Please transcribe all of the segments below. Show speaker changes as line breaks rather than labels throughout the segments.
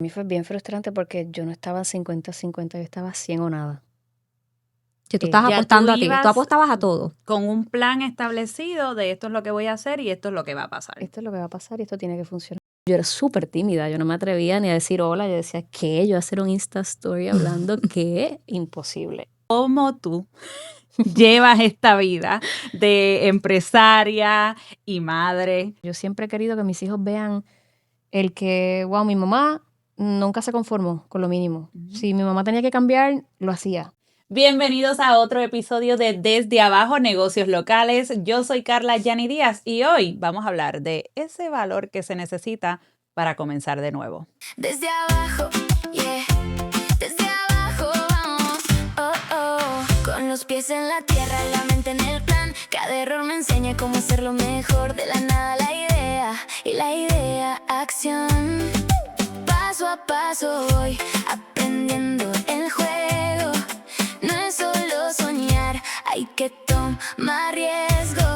A mí fue bien frustrante porque yo no estaba 50-50, yo estaba 100 o nada.
Si tú estabas
Ya
apostando
tú
a ti,
ibas
tú apostabas a todo.
con un plan establecido de esto es lo que voy a hacer y esto es lo que va a pasar.
Esto es lo que va a pasar y esto tiene que funcionar. Yo era súper tímida, yo no me atrevía ni a decir hola, yo decía, ¿qué? Yo hacer un Insta Story hablando, ¿qué? Imposible.
¿Cómo tú llevas esta vida de empresaria y madre?
Yo siempre he querido que mis hijos vean el que, wow, mi mamá nunca se conformó con lo mínimo. Si mi mamá tenía que cambiar, lo hacía.
Bienvenidos a otro episodio de Desde Abajo, Negocios Locales. Yo soy Carla Yani Díaz y hoy vamos a hablar de ese valor que se necesita para comenzar de nuevo.
Desde abajo, yeah. Desde abajo vamos, oh, oh. Con los pies en la tierra, la mente en el plan. Cada error me enseña cómo hacerlo mejor. De la nada la idea y la idea acción. Paso a paso voy aprendiendo el juego. No es solo soñar, hay que tomar riesgo.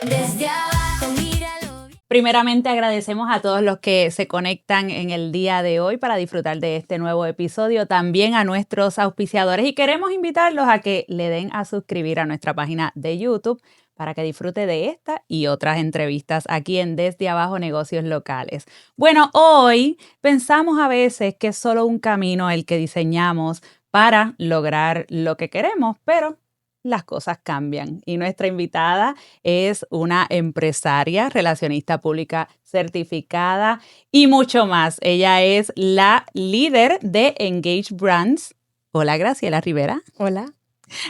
Desde abajo, míralo.
Primeramente agradecemos a todos los que se conectan en el día de hoy para disfrutar de este nuevo episodio, también a nuestros auspiciadores y queremos invitarlos a que le den a suscribir a nuestra página de YouTube para que disfrute de esta y otras entrevistas aquí en Desde Abajo Negocios Locales. Bueno, hoy pensamos a veces que es solo un camino el que diseñamos para lograr lo que queremos, pero las cosas cambian y nuestra invitada es una empresaria, relacionista pública certificada y mucho más. Ella es la líder de Engage Brands. Hola, Graciela Rivera.
Hola,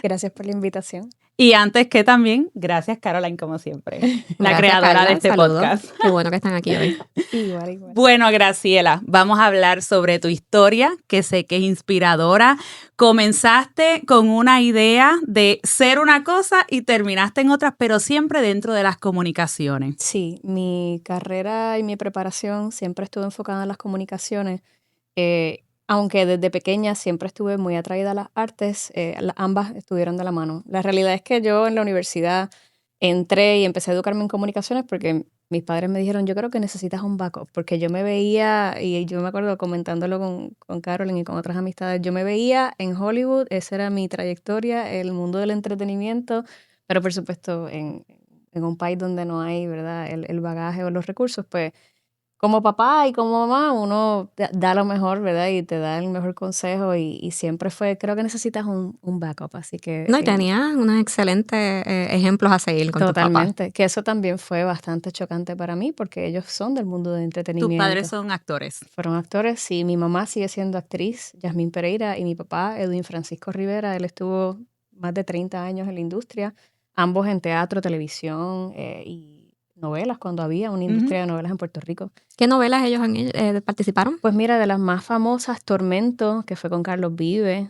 gracias por la invitación.
Y antes que también, gracias Caroline, como siempre, la
Gracias,
creadora
Carla,
de este
saludos.
podcast.
Qué bueno que están aquí hoy.
Igual.
Bueno, Graciela, vamos a hablar sobre tu historia, que sé que es inspiradora. Comenzaste con una idea de ser una cosa y terminaste en otras, pero siempre dentro de las comunicaciones.
Sí, mi carrera y mi preparación siempre estuve enfocada en las comunicaciones. Aunque desde pequeña siempre estuve muy atraída a las artes, ambas estuvieron de la mano. La realidad es que yo en la universidad entré y empecé a educarme en comunicaciones porque mis padres me dijeron, yo creo que necesitas un backup, porque yo me veía, y yo me acuerdo comentándolo con Carolyn y con otras amistades, yo me veía en Hollywood, esa era mi trayectoria, el mundo del entretenimiento, pero por supuesto en un país donde no hay, ¿verdad?, el bagaje o los recursos, pues como papá y como mamá, uno da lo mejor, ¿verdad? Y te da el mejor consejo y siempre fue, creo que necesitas un backup, así que...
No, y tenías unos excelentes ejemplos a seguir con tus papás.
Totalmente, que eso también fue bastante chocante para mí porque ellos son del mundo del entretenimiento.
Tus padres son actores.
Fueron actores, sí, mi mamá sigue siendo actriz, Yasmín Pereira, y mi papá, Edwin Francisco Rivera, él estuvo más de 30 años en la industria, ambos en teatro, televisión y novelas, cuando había una industria de novelas en Puerto Rico.
¿Qué novelas ellos participaron?
Pues mira, de las más famosas, Tormento, que fue con Carlos Vives,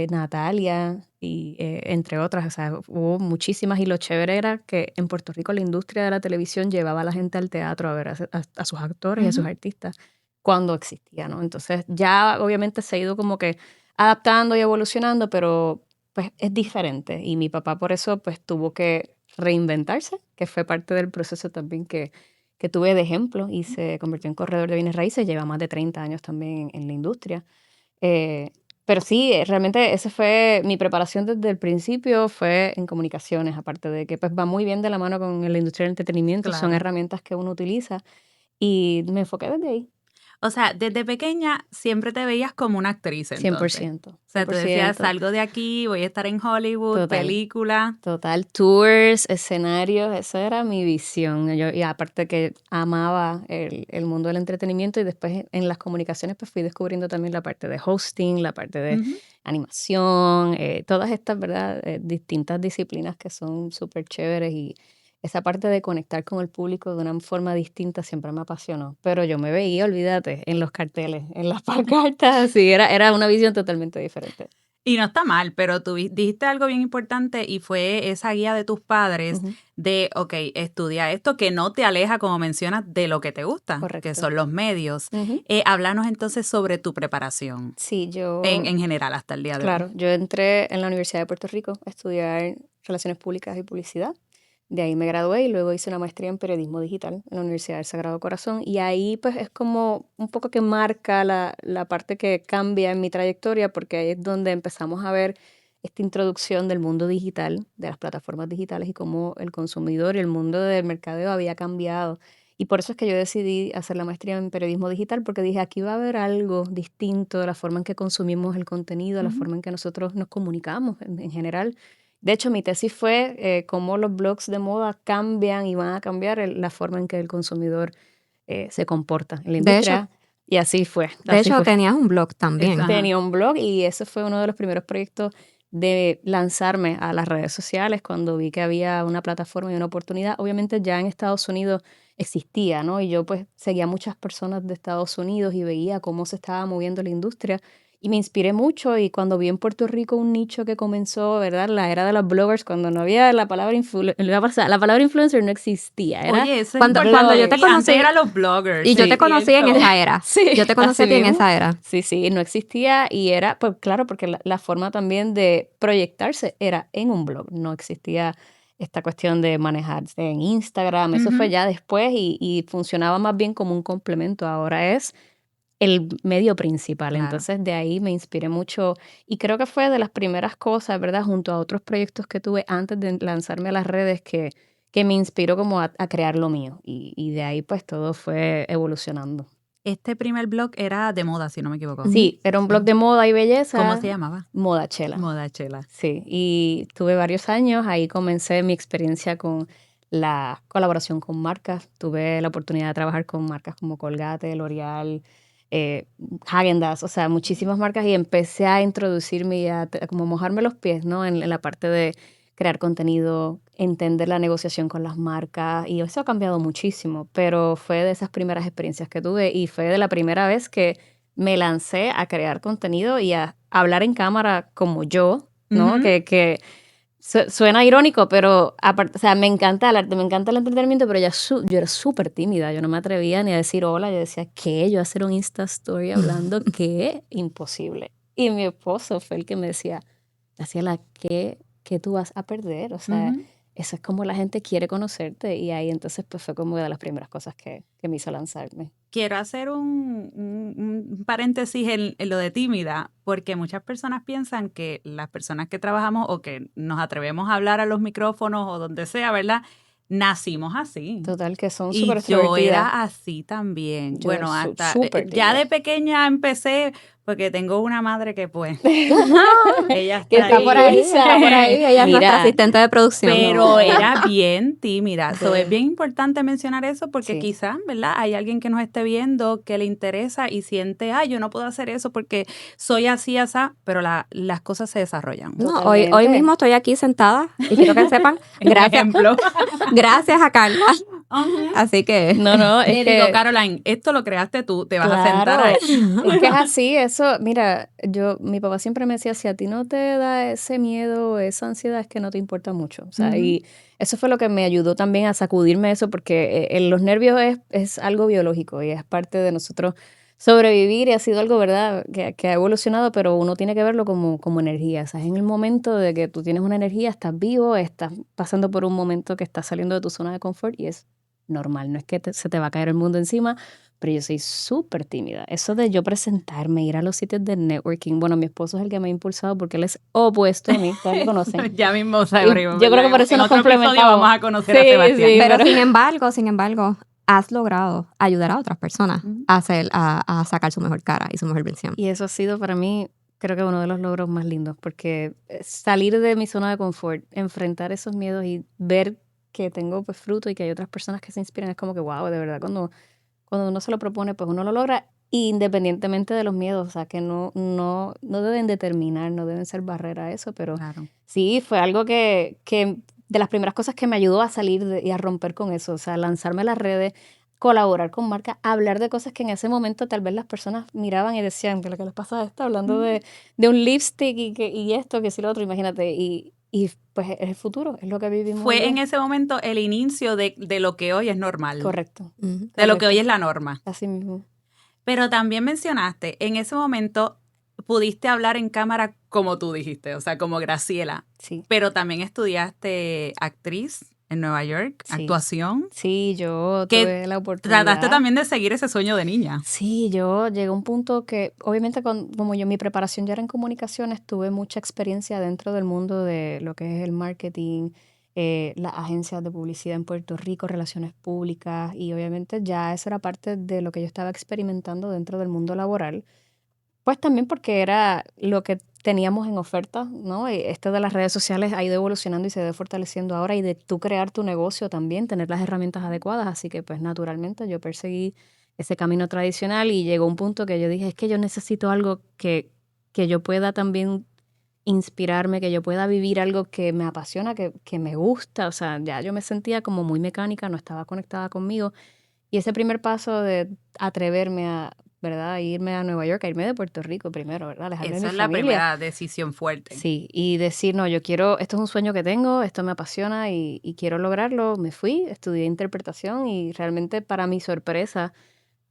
Natalia, y entre otras, o sea, hubo muchísimas, y lo chévere era que en Puerto Rico la industria de la televisión llevaba a la gente al teatro a ver a sus actores y a sus artistas cuando existía, ¿no? Entonces ya obviamente se ha ido como que adaptando y evolucionando, pero pues es diferente, y mi papá por eso pues tuvo que reinventarse, que fue parte del proceso también que tuve de ejemplo y se convirtió en corredor de bienes raíces, lleva más de 30 años también en la industria. Pero sí, realmente esa fue mi preparación desde el principio, fue en comunicaciones, aparte de que pues va muy bien de la mano con la industria del entretenimiento, son
Claro.
herramientas que uno utiliza y me enfoqué desde ahí.
O sea, desde pequeña siempre te veías como una actriz, entonces.
100%.
O sea, tú decías, salgo de aquí, voy a estar en Hollywood,
Total.
película.
Total, tours, escenarios, esa era mi visión. Y aparte que amaba el mundo del entretenimiento y después en las comunicaciones pues fui descubriendo también la parte de hosting, la parte de animación, todas estas, ¿verdad? Distintas disciplinas que son súper chéveres y esa parte de conectar con el público de una forma distinta siempre me apasionó. Pero yo me veía, olvídate, en los carteles, en las pancartas, así, era una visión totalmente diferente.
Y no está mal, pero tú dijiste algo bien importante y fue esa guía de tus padres de, ok, estudia esto que no te aleja, como mencionas, de lo que te gusta,
Correcto.
que son los medios. Háblanos entonces sobre tu preparación.
Sí, yo...
En general, hasta el día de hoy.
Claro, yo entré en la Universidad de Puerto Rico a estudiar Relaciones Públicas y Publicidad. De ahí me gradué y luego hice una maestría en periodismo digital en la Universidad del Sagrado Corazón. Y ahí pues es como un poco que marca la parte que cambia en mi trayectoria, porque ahí es donde empezamos a ver esta introducción del mundo digital, de las plataformas digitales y cómo el consumidor y el mundo del mercadeo había cambiado. Y por eso es que yo decidí hacer la maestría en periodismo digital, porque dije, aquí va a haber algo distinto de la forma en que consumimos el contenido, la
Ujú.
forma en que nosotros nos comunicamos en general. De hecho, mi tesis fue cómo los blogs de moda cambian y van a cambiar la forma en que el consumidor se comporta en la
De hecho,
industria. Y así fue,
de
así
hecho
fue.
tenías un blog también.
Ajá.
Tenía un blog y ese fue uno de los primeros proyectos de lanzarme a las redes sociales cuando vi que había una plataforma y una oportunidad. Obviamente ya en Estados Unidos existía, ¿no? Y yo pues seguía a muchas personas de Estados Unidos y veía cómo se estaba moviendo la industria y me inspiré mucho. Y cuando vi en Puerto Rico un nicho que comenzó, ¿verdad? La era de los bloggers, cuando no había la palabra la palabra influencer no existía, era
Oye, eso es
Cuando
importante.
yo te
Y antes
conocí,
eran los bloggers.
y yo
sí,
te conocí en
cierto.
esa era.
sí,
Yo te conocí a
así
ti en
mismo.
esa era.
Sí, sí, no existía y era, pues claro, porque la forma también de proyectarse era en un blog, no existía esta cuestión de manejarse en Instagram, eso fue
Ujú.
ya después y funcionaba más bien como un complemento, ahora es el medio principal,
Claro.
entonces de ahí me inspiré mucho y creo que fue de las primeras cosas, ¿verdad? Junto a otros proyectos que tuve antes de lanzarme a las redes que me inspiró como a crear lo mío y de ahí pues todo fue evolucionando.
Este primer blog era de moda, si no me equivoco.
Ujú.
Sí, era un blog de moda y
¿Cómo
belleza,
se llamaba?
Modachela.
Modachela.
Sí, y tuve varios años, ahí comencé mi experiencia con la colaboración con marcas. Tuve la oportunidad de trabajar con marcas como Colgate, L'Oreal, Häagen-Dazs, o sea, muchísimas marcas y empecé a introducirme y a como mojarme los pies, ¿no? En la parte de crear contenido, entender la negociación con las marcas y eso ha cambiado muchísimo, pero fue de esas primeras experiencias que tuve y fue de la primera vez que me lancé a crear contenido y a hablar en cámara como yo, ¿no?
Ujú.
Que suena irónico, pero aparte, o sea, me encanta el arte, me encanta el entretenimiento, pero yo era súper tímida, yo no me atrevía ni a decir hola, yo decía, ¿qué? Yo hacer un Insta Story hablando, ¿qué? Imposible. Y mi esposo fue el que me decía, Graciela, ¿qué tú vas a perder? O sea,
Ujú.
eso es como la gente quiere conocerte y ahí entonces pues fue como de las primeras cosas que me hizo lanzarme.
Quiero hacer un paréntesis en lo de tímida, porque muchas personas piensan que las personas que trabajamos o que nos atrevemos a hablar a los micrófonos o donde sea, ¿verdad? Nacimos así.
Total, que son
Y
súper
yo
extrovertidas.
era así también.
Yo era
Bueno, hasta
súper
ya
tímida.
de pequeña empecé, porque tengo una madre que pues, ella
Que
está
te
Está por ahí,
impulsa.
está por ahí. Ella es nuestra
Mira,
asistente de producción.
pero
No.
era bien tímida. So, es
Sí.
bien importante mencionar eso porque
Sí.
quizás, ¿verdad? Hay alguien que nos esté viendo que le interesa y siente, ay, yo no puedo hacer eso porque soy así, asá, pero las cosas se desarrollan.
No, hoy
Totalmente.
mismo estoy aquí sentada y quiero que sepan,
Un
gracias,
ejemplo.
gracias a Carla.
Ujú.
Así que
No,
Le
es
digo,
que
Caroline, esto lo creaste tú, te vas a sentar
claro,
ahí.
es que es así, eso, mira, mi papá siempre me decía, si a ti no te da ese miedo, esa ansiedad, es que no te importa mucho, o sea,
Ujú.
y eso fue lo que me ayudó también a sacudirme eso, porque los nervios es algo biológico y es parte de nosotros sobrevivir y ha sido algo, ¿verdad?, que ha evolucionado, pero uno tiene que verlo como energía, o sea, es en el momento de que tú tienes una energía, estás vivo, estás pasando por un momento que estás saliendo de tu zona de confort y es normal, no es que se te va a caer el mundo encima, pero yo soy súper tímida. Eso de yo presentarme, ir a los sitios de networking, bueno, mi esposo es el que me ha impulsado porque él es opuesto a mí, ustedes lo conocen.
Ya mismo
Y
sabremos.
yo creo que
¿verdad?
por eso
En
nos
otro episodio
complementamos.
vamos a conocer a
Sí,
Sebastián.
sí,
pero
pero
sin embargo, has logrado ayudar a otras personas
Ujú.
a sacar su mejor cara y su mejor versión.
y eso ha sido para mí, creo que uno de los logros más lindos, porque salir de mi zona de confort, enfrentar esos miedos y ver que tengo pues fruto y que hay otras personas que se inspiran, es como que wow, de verdad, cuando uno se lo propone, pues uno lo logra independientemente de los miedos, o sea, que no deben determinar, no deben ser barrera a eso, pero
Claro.
sí, fue algo que de las primeras cosas que me ayudó a salir y a romper con eso, o sea, lanzarme a las redes, colaborar con marcas, hablar de cosas que en ese momento tal vez las personas miraban y decían, ¿qué les pasa a esto? Hablando de un lipstick y esto, que sí lo otro, imagínate, y pues es el futuro, es lo que vivimos hoy
Fue
día.
en ese momento el inicio de lo que hoy es normal.
Correcto,
Ujú.
De lo que
correcto.
hoy es la norma.
Así mismo,
Pero también mencionaste, en ese momento pudiste hablar en cámara como tú dijiste, o sea, como Graciela.
sí.
Pero también estudiaste actriz en Nueva York,
Sí.
actuación.
Sí, yo
Que
tuve la oportunidad.
Trataste también de seguir ese sueño de niña.
Sí, yo llegué a un punto que, obviamente, como mi preparación ya era en comunicaciones, tuve mucha experiencia dentro del mundo de lo que es el marketing, las agencias de publicidad en Puerto Rico, relaciones públicas, y obviamente ya eso era parte de lo que yo estaba experimentando dentro del mundo laboral. Pues también porque era lo que teníamos en oferta, ¿no? Y esto de las redes sociales ha ido evolucionando y se ha ido fortaleciendo ahora, y de tú crear tu negocio también, tener las herramientas adecuadas. Así que pues naturalmente yo perseguí ese camino tradicional y llegó un punto que yo dije, es que yo necesito algo que yo pueda también inspirarme, que yo pueda vivir algo que me apasiona, que me gusta. O sea, ya yo me sentía como muy mecánica, no estaba conectada conmigo. Y ese primer paso de atreverme a, ¿verdad? A irme a Nueva York, a irme de Puerto Rico primero, ¿verdad? Alejarme de
Esa
mi
es la
familia.
primera decisión fuerte.
Sí, y decir, no, yo quiero, esto es un sueño que tengo, esto me apasiona y quiero lograrlo. Me fui, estudié interpretación y realmente para mi sorpresa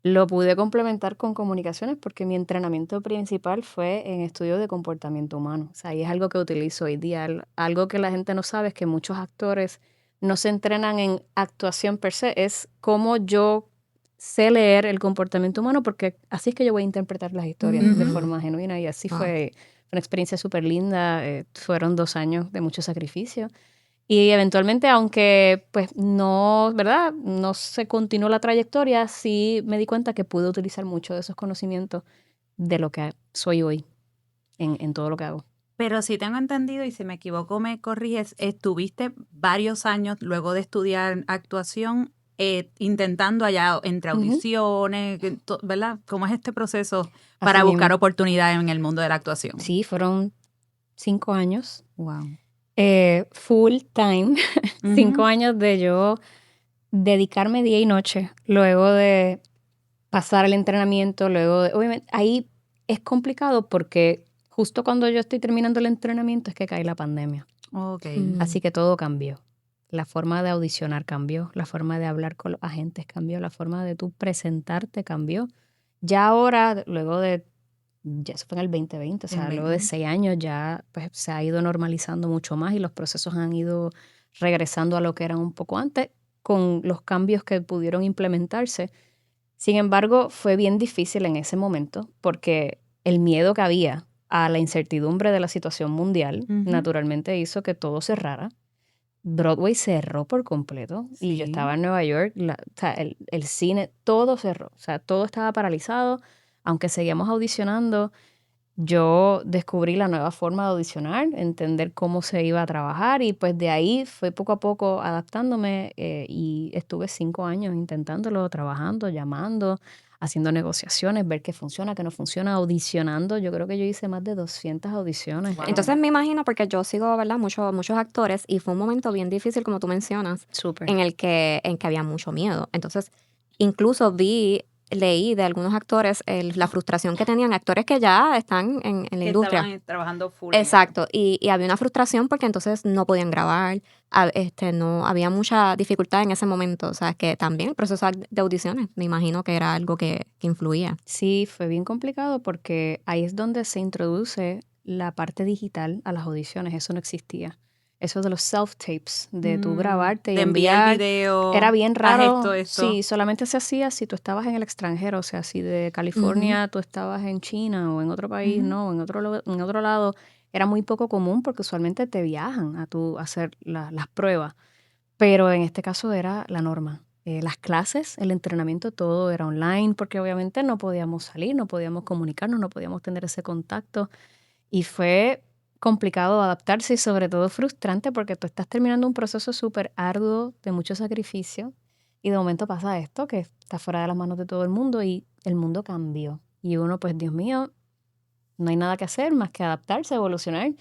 lo pude complementar con comunicaciones porque mi entrenamiento principal fue en estudio de comportamiento humano. O sea, y es algo que utilizo hoy día. Algo que la gente no sabe es que muchos actores no se entrenan en actuación per se, es cómo yo sé leer el comportamiento humano porque así es que yo voy a interpretar las historias de
Ujú.
forma genuina y así
Wow.
fue una experiencia súper linda. Fueron 2 años de mucho sacrificio. Y eventualmente, aunque pues no, ¿verdad? No se continuó la trayectoria, sí me di cuenta que pude utilizar mucho de esos conocimientos de lo que soy hoy en todo lo que hago.
Pero si tengo entendido, y si me equivoco me corriges, estuviste varios años luego de estudiar actuación intentando allá entre
Ujú.
audiciones, ¿verdad? ¿Cómo es este proceso
Así
para buscar
mismo.
oportunidades en el mundo de la actuación?
Sí, fueron 5 años,
Wow.
full time, 5 años de yo dedicarme día y noche, luego de pasar el entrenamiento, luego de, obviamente, ahí es complicado porque justo cuando yo estoy terminando el entrenamiento es que cae la pandemia.
Ok.
Así que todo cambió. La forma de audicionar cambió, la forma de hablar con los agentes cambió, la forma de tú presentarte cambió. Ya ahora, luego de, ya eso fue en el 2020, o sea, luego de 6 años ya pues se ha ido normalizando mucho más y los procesos han ido regresando a lo que eran un poco antes con los cambios que pudieron implementarse. Sin embargo, fue bien difícil en ese momento porque el miedo que había a la incertidumbre de la situación mundial
Ujú.
naturalmente hizo que todo cerrara. Broadway cerró por completo y yo
Sí.
estaba en Nueva York, o sea, el cine, todo cerró, o sea, todo estaba paralizado, aunque seguíamos audicionando. Yo descubrí la nueva forma de audicionar, entender cómo se iba a trabajar y pues de ahí fue poco a poco adaptándome y estuve 5 años intentándolo, trabajando, llamando, haciendo negociaciones, ver qué funciona, qué no funciona, audicionando. Yo creo que yo hice más de 200 audiciones.
Wow.
Entonces me imagino, porque yo sigo, ¿verdad? Muchos actores y fue un momento bien difícil, como tú mencionas,
Súper.
en el que había mucho miedo. Entonces, incluso leí de algunos actores la frustración que tenían, actores que ya están en la
Que
industria.
estaban trabajando full. en
Exacto, y había una frustración porque entonces no podían grabar, no había mucha dificultad en ese momento, o sea, que también el proceso de audiciones, me imagino que era algo que influía.
Sí, fue bien complicado porque ahí es donde se introduce la parte digital a las audiciones. Eso no existía. Eso de los self-tapes, de tú grabarte y
de enviar el
enviar,
video.
era bien
haz
raro.
esto.
Sí, solamente se hacía si tú estabas en el extranjero, o sea, si de California tú estabas en China o en otro país,
Ujú.
no, en otro lado, era muy poco común porque usualmente te viajan a hacer las pruebas. Pero en este caso era la norma. Las clases, el entrenamiento, todo era online porque obviamente no podíamos salir, no podíamos comunicarnos, no podíamos tener ese contacto. Y fue complicado adaptarse y sobre todo frustrante porque tú estás terminando un proceso súper arduo de mucho sacrificio y de momento pasa esto que está fuera de las manos de todo el mundo y el mundo cambió. Y uno, pues Dios mío, no hay nada que hacer más que adaptarse, evolucionar,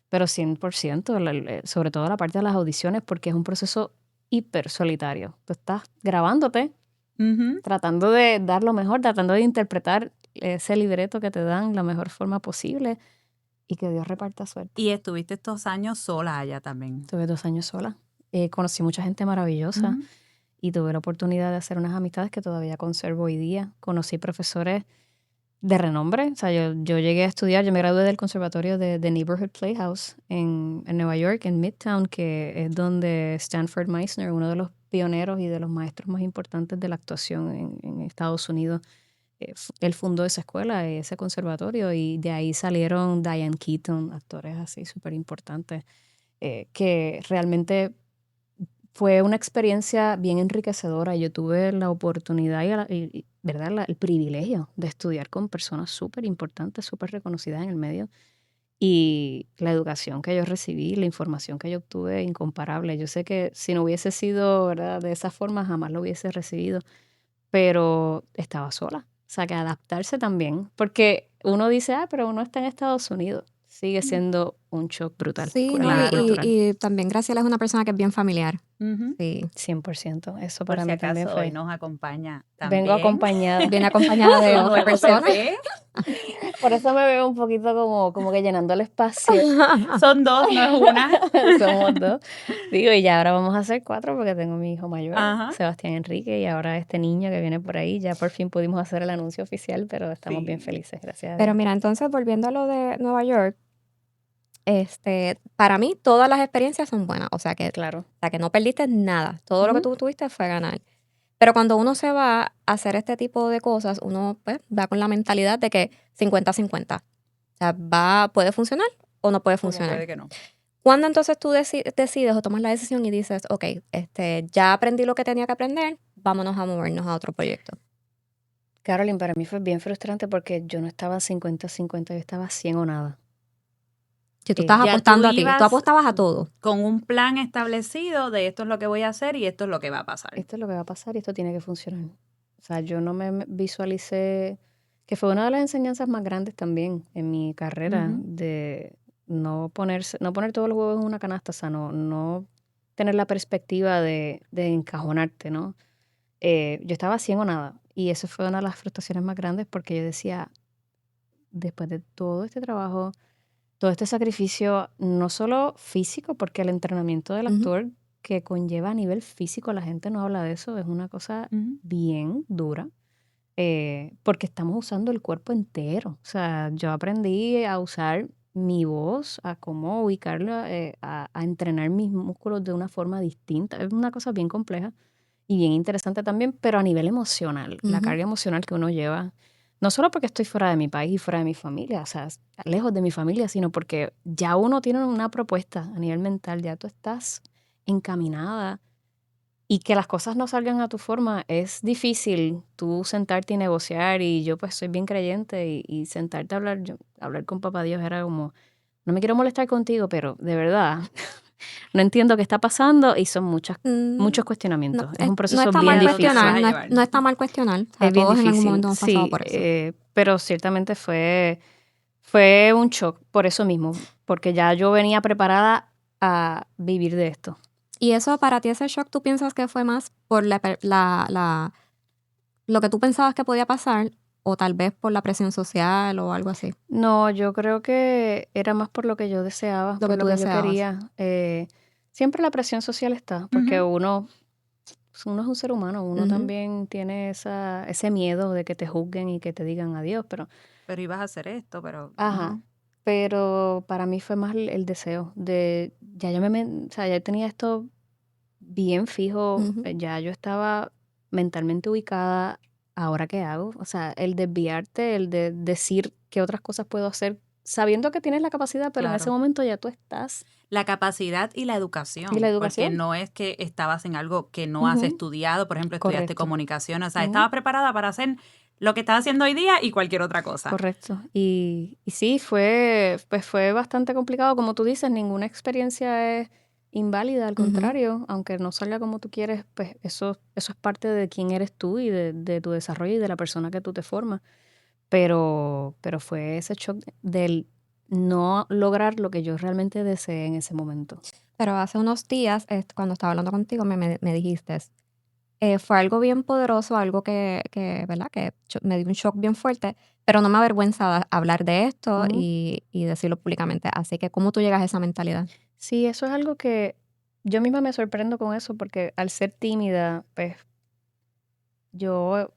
pero 100%, sobre todo la parte de las audiciones, porque es un proceso hiper solitario. Tú estás grabándote,
Ujú.
tratando de dar lo mejor, tratando de interpretar ese libreto que te dan la mejor forma posible y que Dios reparta suerte.
Y estuviste estos años sola allá también.
Estuve 2 años sola. Conocí mucha gente maravillosa
Ujú.
y tuve la oportunidad de hacer unas amistades que todavía conservo hoy día. Conocí profesores de renombre. O sea, yo llegué a estudiar, yo me gradué del conservatorio de Neighborhood Playhouse en Nueva York, en Midtown, que es donde Stanford Meisner, uno de los pioneros y de los maestros más importantes de la actuación en Estados Unidos, él fundó esa escuela, ese conservatorio, y de ahí salieron Diane Keaton, actores así súper importantes, que realmente fue una experiencia bien enriquecedora. Yo tuve la oportunidad ¿verdad? El privilegio de estudiar con personas súper importantes, súper reconocidas en el medio. Y la educación que yo recibí, la información que yo obtuve, incomparable. Yo sé que si no hubiese sido, ¿verdad? De esa forma, jamás lo hubiese recibido, pero estaba sola. O sea, que adaptarse también, porque uno dice, pero uno está en Estados Unidos. Sigue siendo un shock brutal,
Sí, ¿no?
Claro.
cultural.
Y también Graciela es una persona que es bien familiar.
Ujú.
Sí.
100%. Eso
Por
para
si
mí también
acaso hoy
fue.
nos acompaña
Vengo
también
acompañada.
Viene acompañada de
un
otra
nuevo
persona.
bebé.
Por eso me veo un poquito como que llenando el espacio.
Son dos, no es una.
Somos dos. Digo, y ya ahora vamos a ser 4 porque tengo mi hijo mayor,
Ajá.
Sebastián Enrique, y ahora este niño que viene por ahí. Ya por fin pudimos hacer el anuncio oficial, pero estamos bien
Sí.
felices, gracias a
Pero
Dios.
mira, entonces volviendo a lo de Nueva York, para mí todas las experiencias son buenas. O sea que
Claro.
no perdiste nada. Todo lo que
Ujú.
tú tuviste fue ganar. Pero cuando uno se va a hacer este tipo de cosas, uno pues va con la mentalidad de que 50-50. O sea, puede funcionar o no puede
Como
funcionar.
puede que no.
¿Cuándo entonces tú decides o tomas la decisión y dices, ok, ya aprendí lo que tenía que aprender, vámonos a movernos a otro proyecto?
Carolyn, para mí fue bien frustrante porque yo no estaba 50-50, yo estaba 100 o nada.
Si tú estás
Ya
apostando
tú
a ti, tú
ibas
apostabas a todo.
con un plan establecido de esto es lo que voy a hacer y esto es lo que va a pasar.
Esto es lo que va a pasar y esto tiene que funcionar. O sea, yo no me visualicé, que fue una de las enseñanzas más grandes también en mi carrera,
Ujú.
de no poner todos los huevos en una canasta, o sea, no tener la perspectiva de encajonarte, ¿no? Yo estaba 100 o nada, y eso fue una de las frustraciones más grandes porque yo decía, después de todo este trabajo, todo este sacrificio, no solo físico, porque el entrenamiento del
Ujú.
actor que conlleva a nivel físico, la gente no habla de eso, es una cosa
Ujú.
bien dura, porque estamos usando el cuerpo entero. O sea, yo aprendí a usar mi voz, a cómo ubicarla, a entrenar mis músculos de una forma distinta. Es una cosa bien compleja y bien interesante también, pero a nivel emocional, la
Ujú.
carga emocional que uno lleva, no solo porque estoy fuera de mi país y fuera de mi familia, o sea, lejos de mi familia, sino porque ya uno tiene una propuesta a nivel mental, ya tú estás encaminada y que las cosas no salgan a tu forma, es difícil tú sentarte y negociar, y yo pues soy bien creyente y sentarte a hablar, hablar con papá Dios era como, no me quiero molestar contigo, pero de verdad, no entiendo qué está pasando y son muchos
No,
cuestionamientos. Es un
no
proceso
está
¿Y
mal
a
bien
dónde te vas
difícil.
a
cuestionar,
llevar?
no está mal cuestionar. O sea,
Es bien
todos en algún
difícil,
momento hemos pasado
sí,
por eso.
pero ciertamente fue un shock por eso mismo, porque ya yo venía preparada a vivir de esto.
Y eso para ti, ese shock, ¿tú piensas que fue más por lo que tú pensabas que podía pasar o tal vez por la presión social o algo así?
No, yo creo que era más por lo que yo deseaba,
Lo
por
que
lo
tú
que yo
deseabas.
quería. Siempre la presión social está, porque
Ujú.
uno es un ser humano, uno
Ujú.
también tiene ese miedo de que te juzguen y que te digan adiós, pero
Pero ibas a hacer esto, pero...
ajá.
ujú.
Pero para mí fue más el deseo de, ya yo o sea, ya tenía esto bien fijo,
Ujú.
ya yo estaba mentalmente ubicada, ¿ahora qué hago? O sea, el desviarte, el de decir qué otras cosas puedo hacer, sabiendo que tienes la capacidad, pero en ese
Claro.
momento ya tú estás.
La capacidad y la
Y la
educación, porque
educación.
no es que estabas en algo que no has
Ujú,
estudiado, por ejemplo, estudiaste
correcto.
comunicación, o sea,
Ujú,
estabas preparada para hacer lo que estás haciendo hoy día y cualquier otra cosa.
correcto. Y sí, fue bastante complicado, como tú dices, ninguna experiencia es inválida, al
Ujú.
contrario, aunque no salga como tú quieres, pues eso es parte de quién eres tú y de tu desarrollo y de la persona que tú te formas. Pero fue ese shock del no lograr lo que yo realmente deseé en ese momento.
Pero hace unos días, cuando estaba hablando contigo, me dijiste, fue algo bien poderoso, algo ¿verdad? Que me dio un shock bien fuerte, pero no me avergüenza hablar de esto
Ujú.
y decirlo públicamente. Así que, ¿cómo tú llegas a esa mentalidad?
Sí, eso es algo que yo misma me sorprendo con eso, porque al ser tímida, pues yo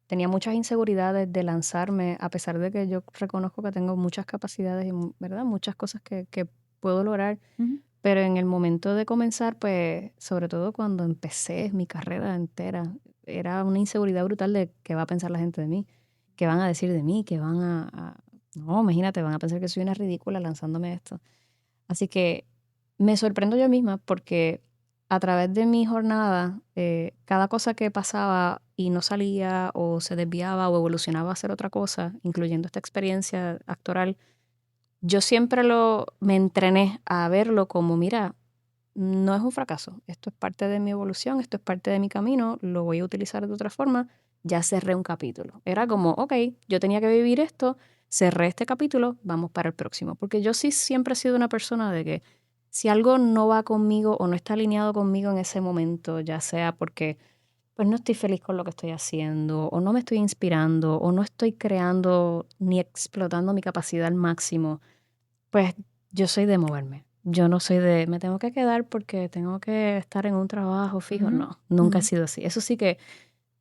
tenía muchas inseguridades de lanzarme, a pesar de que yo reconozco que tengo muchas capacidades y, ¿verdad? Muchas cosas que puedo lograr.
Ujú.
Pero en el momento de comenzar, pues, sobre todo cuando empecé mi carrera entera, era una inseguridad brutal de qué va a pensar la gente de mí, qué van a decir de mí, qué van no, imagínate, van a pensar que soy una ridícula lanzándome esto. Así que me sorprendo yo misma porque a través de mi jornada, cada cosa que pasaba y no salía o se desviaba o evolucionaba a hacer otra cosa, incluyendo esta experiencia actoral, yo siempre me entrené a verlo como, mira, no es un fracaso, esto es parte de mi evolución, esto es parte de mi camino, lo voy a utilizar de otra forma, ya cerré un capítulo. Era como, ok, yo tenía que vivir esto, cerré este capítulo, vamos para el próximo. Porque yo sí siempre he sido una persona de que si algo no va conmigo o no está alineado conmigo en ese momento, ya sea porque pues no estoy feliz con lo que estoy haciendo, o no me estoy inspirando, o no estoy creando ni explotando mi capacidad al máximo, pues yo soy de moverme. Yo no soy de, me tengo que quedar porque tengo que estar en un trabajo fijo.
Ujú.
No, nunca he
Ujú.
sido así. Eso sí que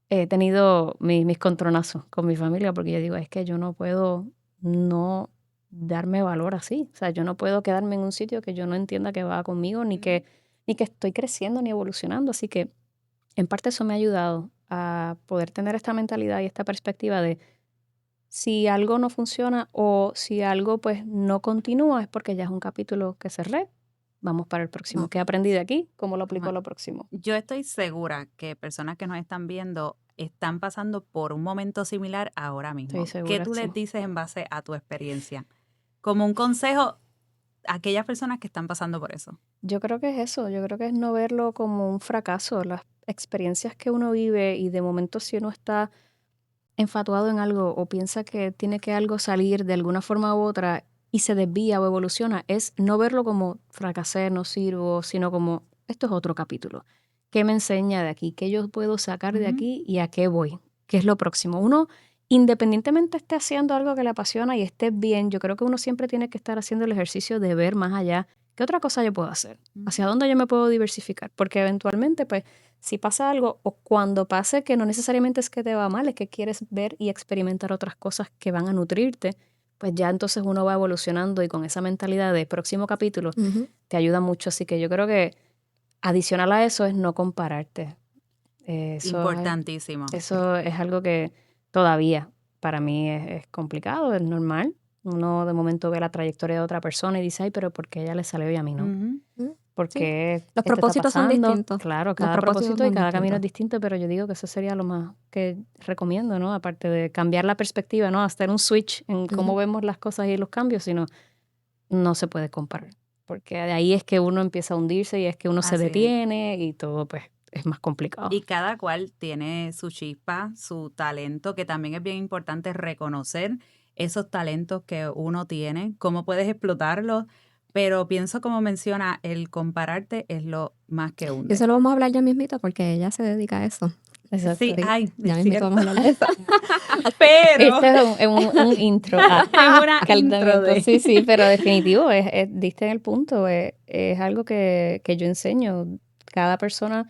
he tenido mis contronazos con mi familia porque yo digo, es que yo no puedo no darme valor así. O sea, yo no puedo quedarme en un sitio que yo no entienda que va conmigo, ni que estoy creciendo ni evolucionando. Así que en parte eso me ha ayudado a poder tener esta mentalidad y esta perspectiva de si algo no funciona o si algo pues no continúa es porque ya es un capítulo que cerré. Vamos para el próximo. ¿Qué
Ok.
aprendí de aquí? ¿Cómo lo aplico
Ajá.
a lo próximo?
Yo estoy segura que personas que nos están viendo están pasando por un momento similar ahora
Estoy
mismo. ¿Qué
segura,
tú les
sí.
dices en base a tu experiencia? Como un consejo a aquellas personas que están pasando por eso.
Yo creo que es eso. Yo creo que es no verlo como un fracaso. Las experiencias que uno vive y de momento si uno está enfatuado en algo o piensa que tiene que algo salir de alguna forma u otra y se desvía o evoluciona, es no verlo como fracasé, no sirvo, sino como esto es otro capítulo. ¿Qué me enseña de aquí? ¿Qué yo puedo sacar de
Ujú.
aquí y a qué voy? ¿Qué es lo próximo? Uno, independientemente esté haciendo algo que le apasiona y esté bien, yo creo que uno siempre tiene que estar haciendo el ejercicio de ver más allá. ¿Qué otra cosa yo puedo hacer? ¿Hacia dónde yo me puedo diversificar? Porque eventualmente, pues, si pasa algo o cuando pase que no necesariamente es que te va mal, es que quieres ver y experimentar otras cosas que van a nutrirte, pues ya entonces uno va evolucionando y con esa mentalidad de próximo capítulo
Ujú.
te ayuda mucho. Así que yo creo que adicional a eso es no compararte.
Importantísimo.
Eso es algo que todavía para mí es complicado, es normal. Uno de momento ve la trayectoria de otra persona y dice, ay, pero ¿por qué a ella le salió y a mí no?
Ujú.
Mm,
¿Por
Sí,
qué
los
esto está
propósitos son
pasando?
distintos.
Claro,
Los
cada
propósitos
propósito y
son
cada camino es
distintos.
distinto, pero yo digo que eso sería lo más que recomiendo, ¿no? Aparte de cambiar la perspectiva, ¿no? Hacer un switch en cómo
Ujú.
vemos las cosas y los cambios, sino no se puede comparar. Porque de ahí es que uno empieza a hundirse y es que uno se
Así es.
detiene y todo pues es más complicado.
Y cada cual tiene su chispa, su talento, que también es bien importante reconocer esos talentos que uno tiene, cómo puedes explotarlos, pero pienso como menciona, el compararte es lo más que
Y
hunde.
eso lo vamos a hablar ya mismito porque ella se dedica a eso.
Exacto.
Sí,
Sí,
ay,
ya
es
mismito
cierto.
vamos a hablar de eso.
Pero
Este es un intro.
es una intro
Calentamiento.
de...
Sí, pero definitivo, diste en el punto, es algo que yo enseño. Cada persona,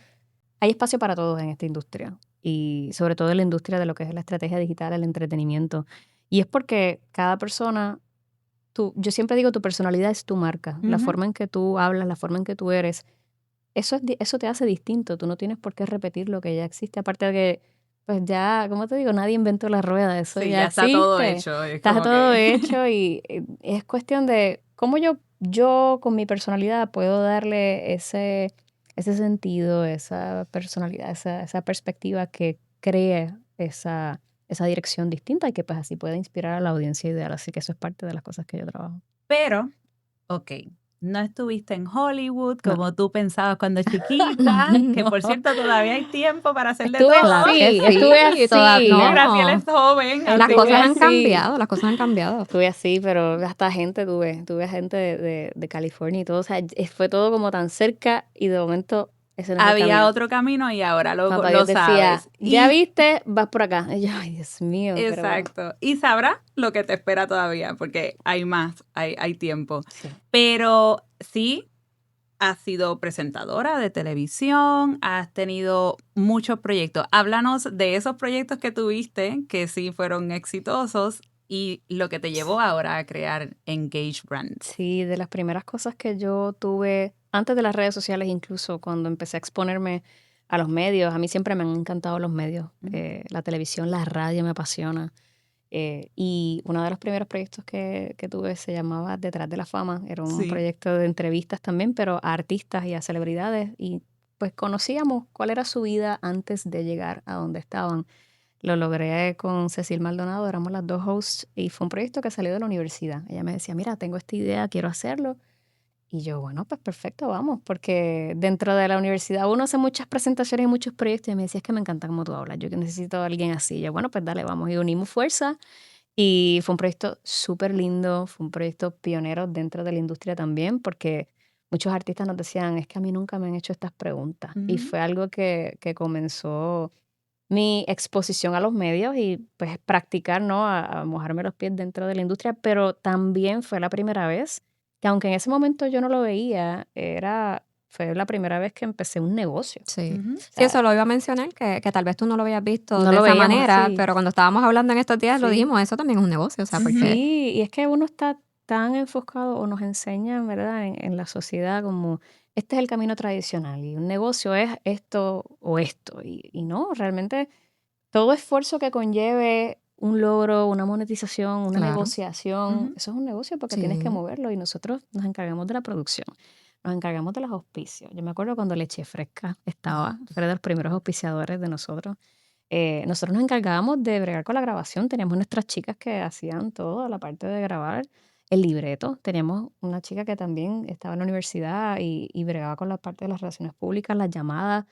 hay espacio para todos en esta industria y sobre todo en la industria de lo que es la estrategia digital, el entretenimiento. Y es porque cada persona, yo siempre digo, tu personalidad es tu marca, la
Ujú.
forma en que tú hablas, la forma en que tú eres, eso te hace distinto, tú no tienes por qué repetir lo que ya existe, aparte de que, pues ya, como te digo, nadie inventó la rueda, eso
Sí,
ya
ya está todo
existe,
hecho. Es
está
como
todo
que...
hecho y es cuestión de cómo yo con mi personalidad puedo darle ese sentido, esa personalidad, esa perspectiva que cree esa dirección distinta y que pues así puede inspirar a la audiencia ideal, así que eso es parte de las cosas que yo trabajo.
Pero, ok, no estuviste en Hollywood
No.
como tú pensabas cuando chiquita, que por cierto todavía hay tiempo para hacer de
Estuve
todo.
Claro que sí,
estuve así.
no.
Graciela es joven,
Las
así
cosas
que...
han
así.
cambiado, las cosas han cambiado.
Estuve así, pero hasta gente tuve gente de California y todo, o sea, fue todo como tan cerca y de momento ese no es el
Había
camino.
otro camino y ahora
Papá
lo
Dios decía,
sabes.
ya
Y,
viste, vas por acá. Y yo, ay, Dios mío, pero bueno.
exacto. Y sabrás lo que te espera todavía, porque hay más, hay tiempo.
Sí.
Pero sí, has sido presentadora de televisión, has tenido muchos proyectos. Háblanos de esos proyectos que tuviste, que sí fueron exitosos, y lo que te llevó ahora a crear Engage Brands.
Sí, de las primeras cosas que yo tuve antes de las redes sociales, incluso cuando empecé a exponerme a los medios, a mí siempre me han encantado los medios. La televisión, la radio me apasiona. Y uno de los primeros proyectos que tuve se llamaba Detrás de la Fama. Era un
Sí.
proyecto de entrevistas también, pero a artistas y a celebridades. Y pues conocíamos cuál era su vida antes de llegar a donde estaban. Lo logré con Cecil Maldonado, éramos las dos hosts y fue un proyecto que salió de la universidad. Ella me decía, mira, tengo esta idea, quiero hacerlo. Y yo, bueno, pues perfecto, vamos, porque dentro de la universidad uno hace muchas presentaciones y muchos proyectos y me decía, es que me encanta cómo tú hablas, yo que necesito a alguien así. Y yo, bueno, pues dale, vamos. Y unimos fuerza y fue un proyecto súper lindo, fue un proyecto pionero dentro de la industria también, porque muchos artistas nos decían, es que a mí nunca me han hecho estas preguntas. Y fue algo que comenzó mi exposición a los medios y pues practicar, ¿no? A mojarme los pies dentro de la industria, pero también fue la primera vez que aunque en ese momento yo no lo veía, fue la primera vez que empecé un negocio.
Sí.
Ujú.
O
Sí,
sea,
eso lo iba a mencionar, que tal vez tú no lo habías visto
no
de
lo
esa
veíamos
manera,
así.
pero cuando estábamos hablando en estos días lo
Sí.
dijimos, eso también es un negocio, o sea, porque
Sí, y es que uno está tan enfocado o nos enseñan, ¿verdad? En la sociedad como este es el camino tradicional y un negocio es esto o esto. Y no, realmente todo esfuerzo que conlleve un logro, una monetización, una
claro,
negociación,
Ujú.
eso es un negocio porque tienes que
sí.
moverlo y nosotros nos encargamos de la producción, nos encargamos de los auspicios. Yo me acuerdo cuando Leche Fresca estaba, fue de los primeros auspiciadores de nosotros. Nosotros nos encargábamos de bregar con la grabación, teníamos nuestras chicas que hacían todo, la parte de grabar, el libreto, teníamos una chica que también estaba en la universidad y bregaba con la parte de las relaciones públicas, las llamadas,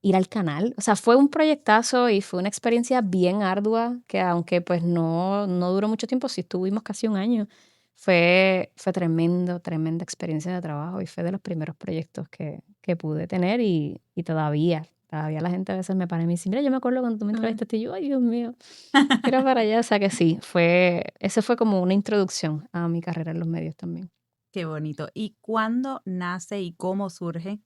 ir al canal. O sea, fue un proyectazo y fue una experiencia bien ardua que aunque pues no duró mucho tiempo, sí estuvimos casi un año. Fue tremenda experiencia de trabajo y fue de los primeros proyectos que pude tener y todavía la gente a veces me para y me dice, mira, yo me acuerdo cuando tú me entrevistaste y yo, ay, Dios mío, quiero para allá. O sea que sí, ese fue como una introducción a mi carrera en los medios también.
Qué bonito. ¿Y cuándo nace y cómo surge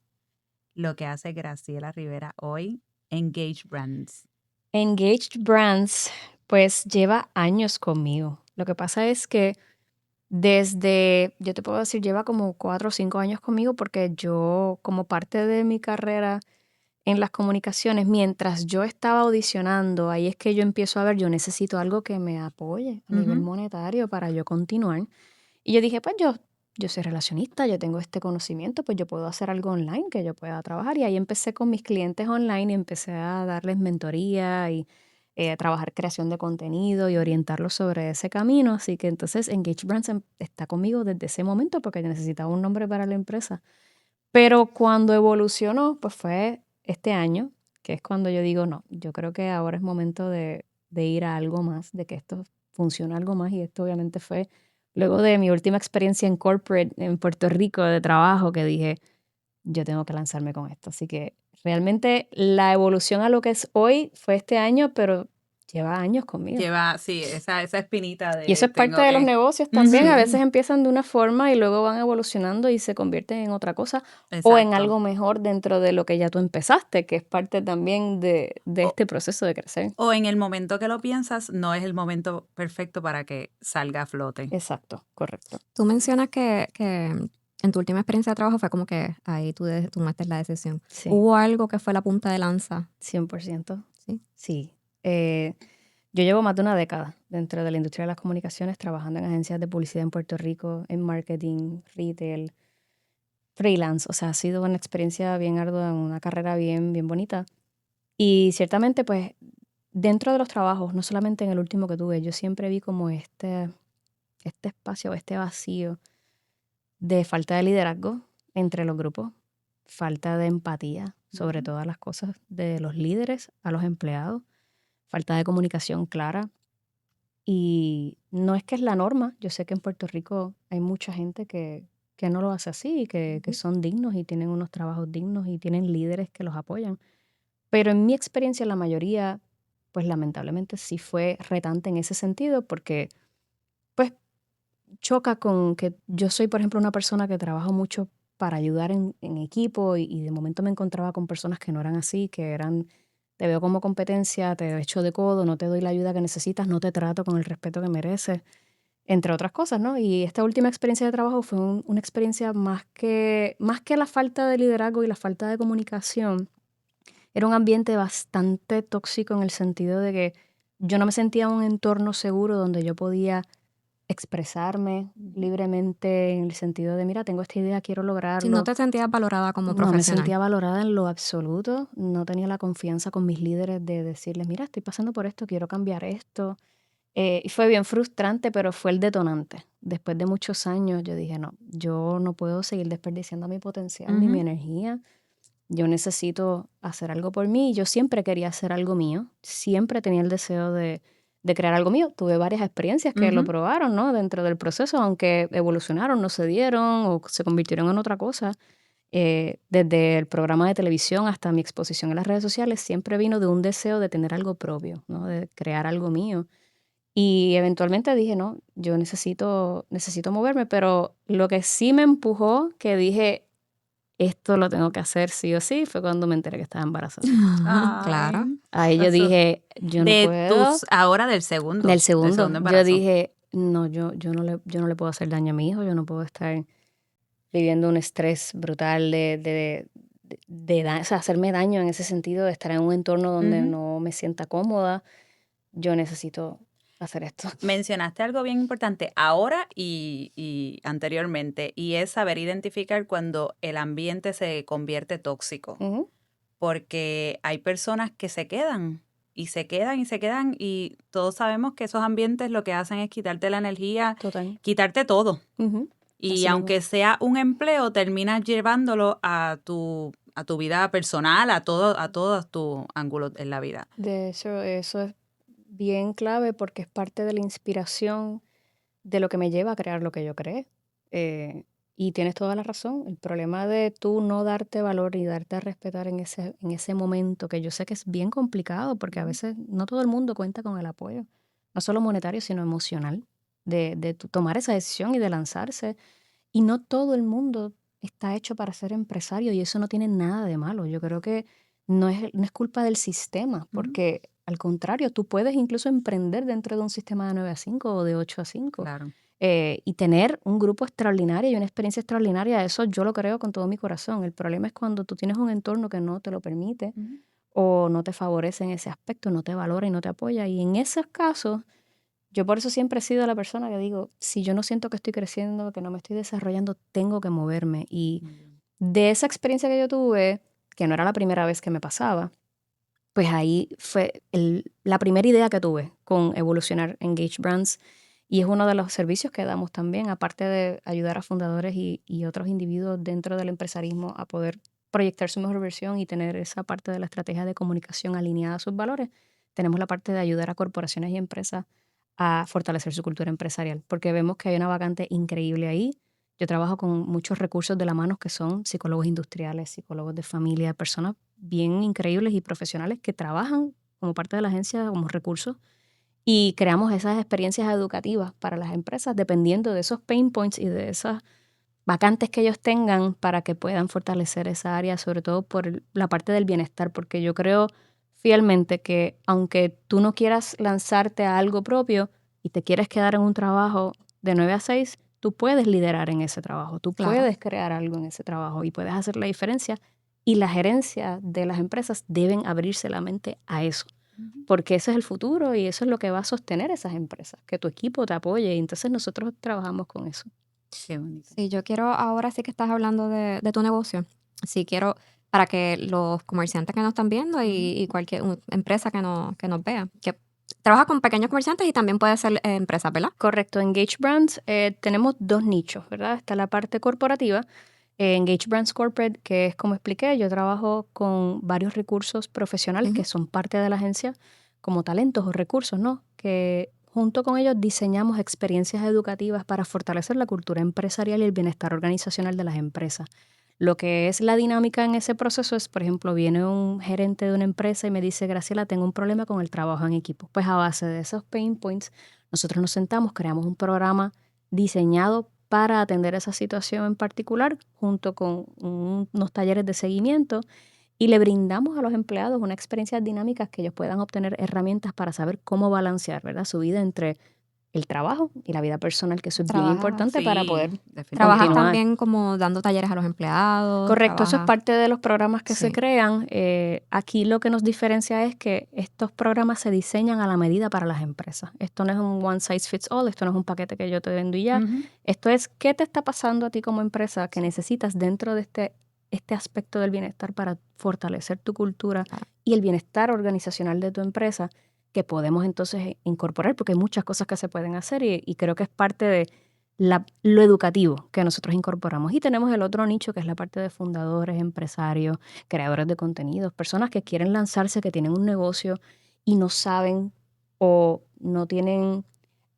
lo que hace Graciela Rivera hoy, Engage Brands?
Engaged Brands, pues lleva años conmigo. Lo que pasa es que yo te puedo decir, lleva como 4 o 5 años conmigo porque yo, como parte de mi carrera en las comunicaciones, mientras yo estaba audicionando, ahí es que yo empiezo a ver, yo necesito algo que me apoye a nivel
Ujú.
monetario para yo continuar. Y yo dije, pues yo soy relacionista, yo tengo este conocimiento, pues yo puedo hacer algo online que yo pueda trabajar. Y ahí empecé con mis clientes online y empecé a darles mentoría y trabajar creación de contenido y orientarlos sobre ese camino. Así que entonces Engage Brands está conmigo desde ese momento porque yo necesitaba un nombre para la empresa. Pero cuando evolucionó, pues fue este año, que es cuando yo digo, no, yo creo que ahora es momento de ir a algo más, de que esto funcione algo más. Y esto obviamente fue luego de mi última experiencia en corporate en Puerto Rico de trabajo, que dije, yo tengo que lanzarme con esto. Así que realmente la evolución a lo que es hoy fue este año, pero lleva años conmigo.
Lleva, sí, esa espinita
Y eso
de
es parte
tengo
de los
que.
negocios también. A
Ujú.
veces empiezan de una forma y luego van evolucionando y se convierten en otra cosa o en
Exacto.
algo mejor dentro de lo que ya tú empezaste, que es parte también de
O,
este proceso de crecer.
o en el momento que lo piensas, no es el momento perfecto para que salga a flote.
Exacto, correcto.
Tú mencionas que en tu última experiencia de trabajo fue como que ahí tú tomaste la decisión.
Sí,
¿Hubo algo que fue la punta de lanza?
100%.
Sí.
Sí. Yo llevo más de una década dentro de la industria de las comunicaciones trabajando en agencias de publicidad en Puerto Rico, en marketing, retail, freelance. O sea, ha sido una experiencia bien ardua, una carrera bien bonita. Y ciertamente, pues, dentro de los trabajos, no solamente en el último que tuve, yo siempre vi como este espacio, este vacío de falta de liderazgo entre los grupos, falta de empatía sobre
Ujú.
todas las cosas de los líderes a los empleados, falta de comunicación clara. Y no es que es la norma, yo sé que en Puerto Rico hay mucha gente que no lo hace así y que
Ujú.
son dignos y tienen unos trabajos dignos y tienen líderes que los apoyan. Pero en mi experiencia, la mayoría, pues lamentablemente sí fue retante en ese sentido porque, pues, choca con que yo soy, por ejemplo, una persona que trabaja mucho para ayudar en equipo y de momento me encontraba con personas que no eran así, que eran, te veo como competencia, te echo de codo, no te doy la ayuda que necesitas, no te trato con el respeto que mereces, entre otras cosas, ¿no? Y esta última experiencia de trabajo fue una experiencia más que la falta de liderazgo y la falta de comunicación. Era un ambiente bastante tóxico en el sentido de que yo no me sentía en un entorno seguro donde yo podía expresarme libremente en el sentido de, mira, tengo esta idea, quiero
Si no
lograrlo.
te sentías valorada como
No me
profesional.
sentía valorada en lo absoluto, no tenía la confianza con mis líderes de decirles, mira, estoy pasando por esto, quiero cambiar esto. Y fue bien frustrante, pero fue el detonante. Después de muchos años yo dije, no, yo no puedo seguir desperdiciando mi potencial ni mi energía. Yo necesito hacer algo por mí. Yo siempre quería hacer algo mío. Siempre tenía el deseo de crear algo mío. Tuve varias experiencias que lo probaron, ¿no? Dentro del proceso, aunque evolucionaron, no se dieron o se convirtieron en otra cosa. Desde el programa de televisión hasta mi exposición en las redes sociales, siempre vino de un deseo de tener algo propio, ¿no? De crear algo mío. Y eventualmente dije, no, yo necesito moverme, pero lo que sí me empujó, que dije, esto lo tengo que hacer sí o sí, fue cuando me enteré que estaba embarazada.
Claro.
Ahí yo
Eso,
dije, yo no puedo.
ahora del segundo
Del segundo, yo
embarazo.
dije, no, yo no le puedo hacer daño a mi hijo, yo no puedo estar viviendo un estrés brutal o sea, hacerme daño en ese sentido, de estar en un entorno donde no me sienta cómoda. Yo necesito hacer esto.
Mencionaste algo bien importante ahora y anteriormente, y es saber identificar cuando el ambiente se convierte tóxico,
Ujú,
porque hay personas que se quedan y se quedan y se quedan y todos sabemos que esos ambientes lo que hacen es quitarte la energía,
total.
quitarte todo.
Ujú,
Y
así
aunque
mismo.
sea un empleo, terminas llevándolo a tu vida personal, a todos tus ángulos en la vida.
De hecho, eso es bien clave porque es parte de la inspiración de lo que me lleva a crear lo que yo creé. Eh, y tienes toda la razón. El problema de tú no darte valor y darte a respetar en ese momento, que yo sé que es bien complicado porque a veces no todo el mundo cuenta con el apoyo, no solo monetario, sino emocional, de tú tomar esa decisión y de lanzarse. Y no todo el mundo está hecho para ser empresario y eso no tiene nada de malo. Yo creo que no es culpa del sistema, porque al contrario, tú puedes incluso emprender dentro de un sistema de 9 a 5 o de 8 a 5
Claro.
y tener un grupo extraordinario y una experiencia extraordinaria. Eso yo lo creo con todo mi corazón. El problema es cuando tú tienes un entorno que no te lo permite o no te favorece en ese aspecto, no te valora y no te apoya. Y en esos casos, yo por eso siempre he sido la persona que digo, si yo no siento que estoy creciendo, que no me estoy desarrollando, tengo que moverme. Y
Muy bien.
de esa experiencia que yo tuve, que no era la primera vez que me pasaba, pues ahí fue la primera idea que tuve con evolucionar Engage Brands. Y es uno de los servicios que damos también, aparte de ayudar a fundadores y otros individuos dentro del empresarismo a poder proyectar su mejor versión y tener esa parte de la estrategia de comunicación alineada a sus valores. Tenemos la parte de ayudar a corporaciones y empresas a fortalecer su cultura empresarial, porque vemos que hay una vacante increíble ahí. Yo trabajo con muchos recursos de la mano que son psicólogos industriales, psicólogos de familia, personas bien increíbles y profesionales que trabajan como parte de la agencia como recursos y creamos esas experiencias educativas para las empresas dependiendo de esos pain points y de esas vacantes que ellos tengan para que puedan fortalecer esa área, sobre todo por la parte del bienestar, porque yo creo fielmente que aunque tú no quieras lanzarte a algo propio y te quieres quedar en un trabajo de 9 a 6, tú puedes liderar en ese trabajo, tú
Claro.
puedes crear algo en ese trabajo y puedes hacer la diferencia. Y la gerencia de las empresas deben abrirse la mente a eso, porque ese es el futuro y eso es lo que va a sostener esas empresas, que tu equipo te apoye. Y entonces nosotros trabajamos con eso.
Qué bonito.
Sí, yo quiero, ahora sí que estás hablando de tu negocio, sí quiero, para que los comerciantes que nos están viendo y cualquier empresa que nos vea, que trabaja con pequeños comerciantes y también puede ser empresa, ¿verdad?
Correcto, Engage Brands tenemos dos nichos, ¿verdad? Está la parte corporativa, Engage Brands Corporate, que es como expliqué, yo trabajo con varios recursos profesionales que son parte de la agencia, como talentos o recursos, ¿no? Que junto con ellos diseñamos experiencias educativas para fortalecer la cultura empresarial y el bienestar organizacional de las empresas. Lo que es la dinámica en ese proceso es, por ejemplo, viene un gerente de una empresa y me dice, Graciela, tengo un problema con el trabajo en equipo. Pues a base de esos pain points, nosotros nos sentamos, creamos un programa diseñado para atender esa situación en particular, junto con unos talleres de seguimiento, y le brindamos a los empleados una experiencia dinámica que ellos puedan obtener herramientas para saber cómo balancear, ¿verdad?, su vida entre el trabajo y la vida personal, que eso es bien
Trabajas,
importante para poder
trabajas
continuar.
también como dando talleres a los empleados.
Correcto, eso es
trabajas.
parte de los programas que se
Sí.
crean. Aquí lo que nos diferencia es que estos programas se diseñan a la medida para las empresas. Esto no es un one size fits all, esto no es un paquete que yo te vendo y ya.
Ujú.
Esto es qué te está pasando a ti como empresa que necesitas dentro de este aspecto del bienestar para fortalecer tu cultura
Claro.
y el bienestar organizacional de tu empresa, que podemos entonces incorporar, porque hay muchas cosas que se pueden hacer y creo que es parte de lo educativo que nosotros incorporamos. Y tenemos el otro nicho, que es la parte de fundadores, empresarios, creadores de contenidos, personas que quieren lanzarse, que tienen un negocio y no saben o no tienen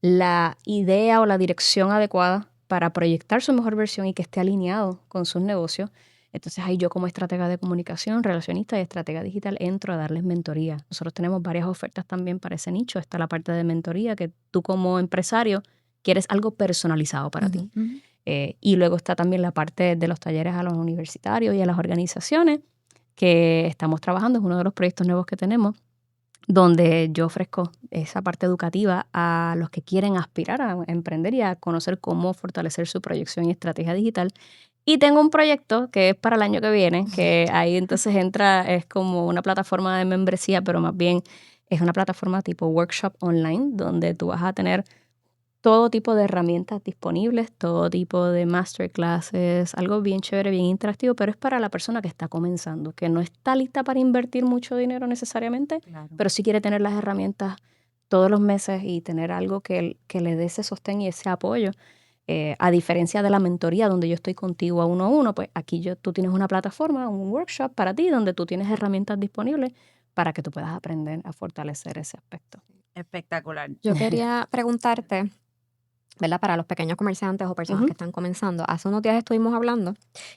la idea o la dirección adecuada para proyectar su mejor versión y que esté alineado con sus negocios. Entonces ahí yo, como estratega de comunicación, relacionista y estratega digital, entro a darles mentoría. Nosotros tenemos varias ofertas también para ese nicho. Está la parte de mentoría, que tú como empresario quieres algo personalizado para ti.
Ujú.
Ujú.
Y luego está también la parte de los talleres a los universitarios y a las organizaciones, que estamos trabajando. Es uno de los proyectos nuevos que tenemos, donde yo ofrezco esa parte educativa a los que quieren aspirar a emprender y a conocer cómo fortalecer su proyección y estrategia digital. Y tengo un proyecto que es para el año que viene, que ahí entonces entra, es como una plataforma de membresía, pero más bien es una plataforma tipo workshop online, donde tú vas a tener todo tipo de herramientas disponibles, todo tipo de masterclasses, algo bien chévere, bien interactivo, pero es para la persona que está comenzando, que no está lista para invertir mucho dinero necesariamente,
Claro.
pero sí quiere tener las herramientas todos los meses y tener algo que le dé ese sostén y ese apoyo. A diferencia de la mentoría, donde yo estoy contigo a uno, pues aquí tú tienes una plataforma, un workshop para ti, donde tú tienes herramientas disponibles para que tú puedas aprender a fortalecer ese aspecto.
Espectacular.
Yo quería preguntarte, ¿verdad? Para los pequeños comerciantes o personas que
Ujú,
están comenzando. Hace unos días estuvimos hablando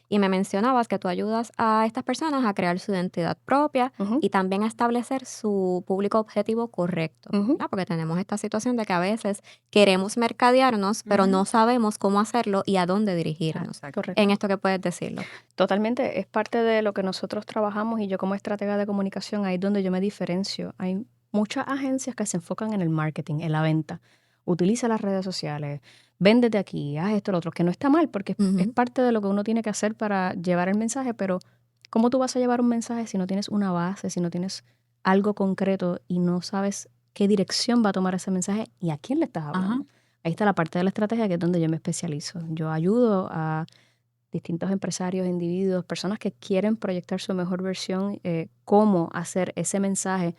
y me mencionabas que tú ayudas a estas personas a crear su identidad propia
ujú,
y también a establecer su público objetivo correcto,
ujú.
¿verdad? Porque tenemos esta situación de que a veces queremos mercadearnos, pero
Ujú.
no sabemos cómo hacerlo y a dónde dirigirnos.
Exacto.
Correcto.
En esto que puedes decirlo.
Totalmente, es parte de lo que nosotros trabajamos y yo como estratega de comunicación, ahí es donde yo me diferencio. Hay muchas agencias que se enfocan en el marketing, en la venta. Utiliza las redes sociales, véndete aquí, haz esto, lo otro, que no está mal porque es
Ujú.
parte de lo que uno tiene que hacer para llevar el mensaje, pero ¿cómo tú vas a llevar un mensaje si no tienes una base, si no tienes algo concreto y no sabes qué dirección va a tomar ese mensaje y a quién le estás
Ajá.
hablando? Ahí está la parte de la estrategia, que es donde yo me especializo. Yo ayudo a distintos empresarios, individuos, personas que quieren proyectar su mejor versión, cómo hacer ese mensaje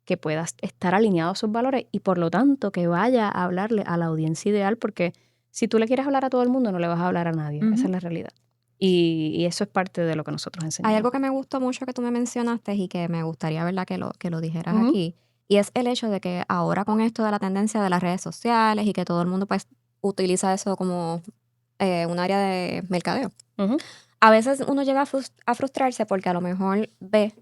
que pueda estar alineado a sus valores y por lo tanto que vaya a hablarle a la audiencia ideal, porque si tú le quieres hablar a todo el mundo, no le vas a hablar a nadie. Esa
Ujú.
es la realidad. Y eso es parte de lo que nosotros
Hay
enseñamos.
algo que me gustó mucho que tú me mencionaste y que me gustaría, ¿verdad?, que lo dijeras
Ujú,
aquí. Y es el hecho de que ahora con esto de la tendencia de las redes sociales y que todo el mundo pues utiliza eso como un área de mercadeo.
ujú,
A veces uno llega a frustrarse porque a lo mejor ve